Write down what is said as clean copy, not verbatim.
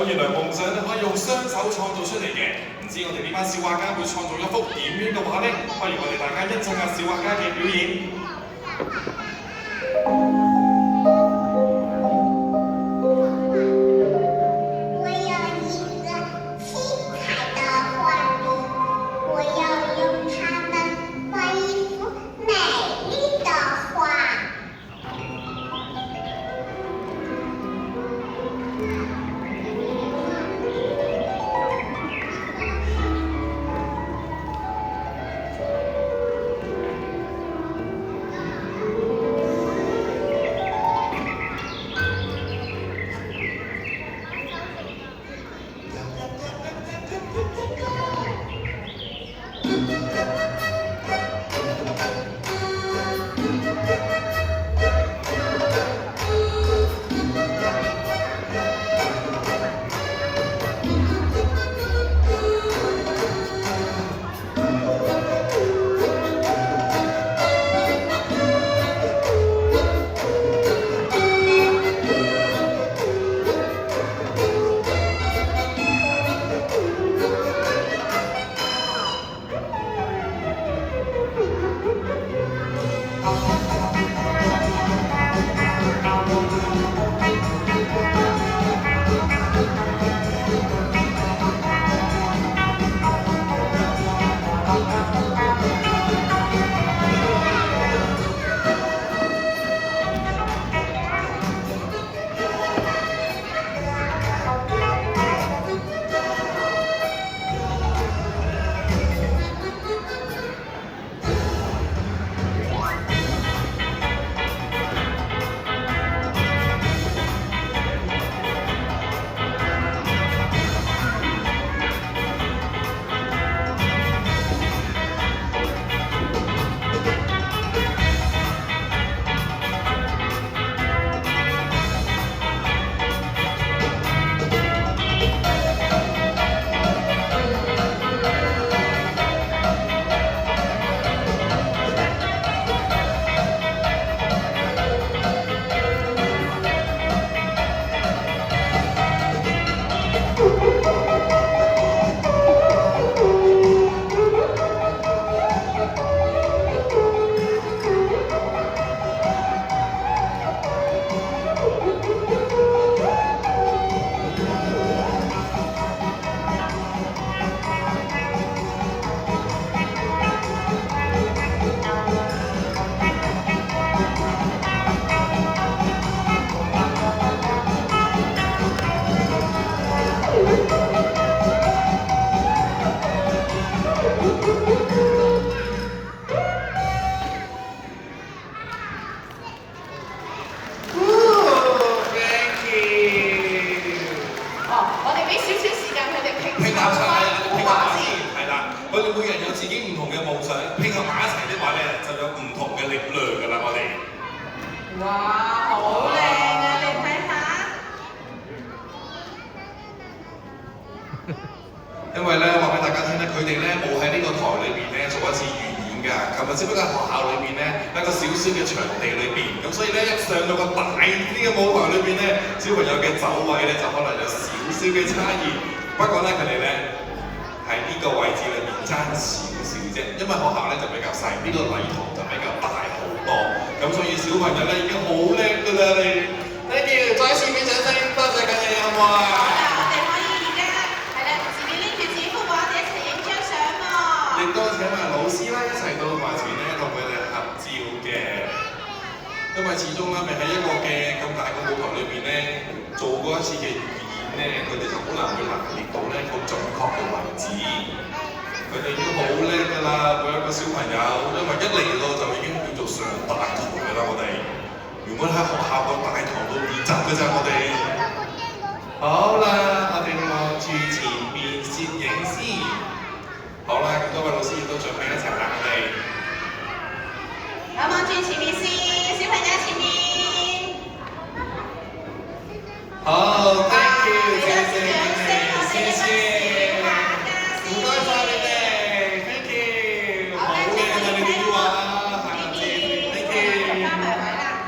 咁原來夢想咧可以用雙手創造出嚟嘅，唔知我哋呢班小畫家會創造一幅點樣嘅畫呢？不如我哋大家一齊下小畫家嘅表演。因為咧話俾大家聽咧，佢哋咧冇喺呢個台裏邊咧做一次預演㗎，琴日只不過喺學校裏邊咧一個小小嘅場地裏邊，咁所以咧一上到個大啲嘅舞台裏邊咧，小朋友嘅走位咧就可能有少少嘅差異。不過咧佢哋咧喺呢個位置裏邊爭少少啫，因為學校咧就比較細，呢個禮堂就比較大好多，咁所以小朋友咧已經好叻㗎啦你。Thank you， 再一次俾掌聲，多謝緊你好唔好啊？亦都請埋老師啦，一齊到埋前咧同佢哋合照嘅。因為始終啦，未喺一個嘅咁大個舞台裏邊咧做過一次嘅預演咧，佢哋就好難去拿捏到咧個準確嘅位置。佢哋已經好叻㗎啦，每一個小朋友，因為一嚟到就已經叫做上大台㗎啦，我哋原本喺學校個大堂度練習㗎咋，我哋。好啦，我哋望住前面攝影師。好啦，咁多位老師亦都準備一齊啦，我哋。望住前面。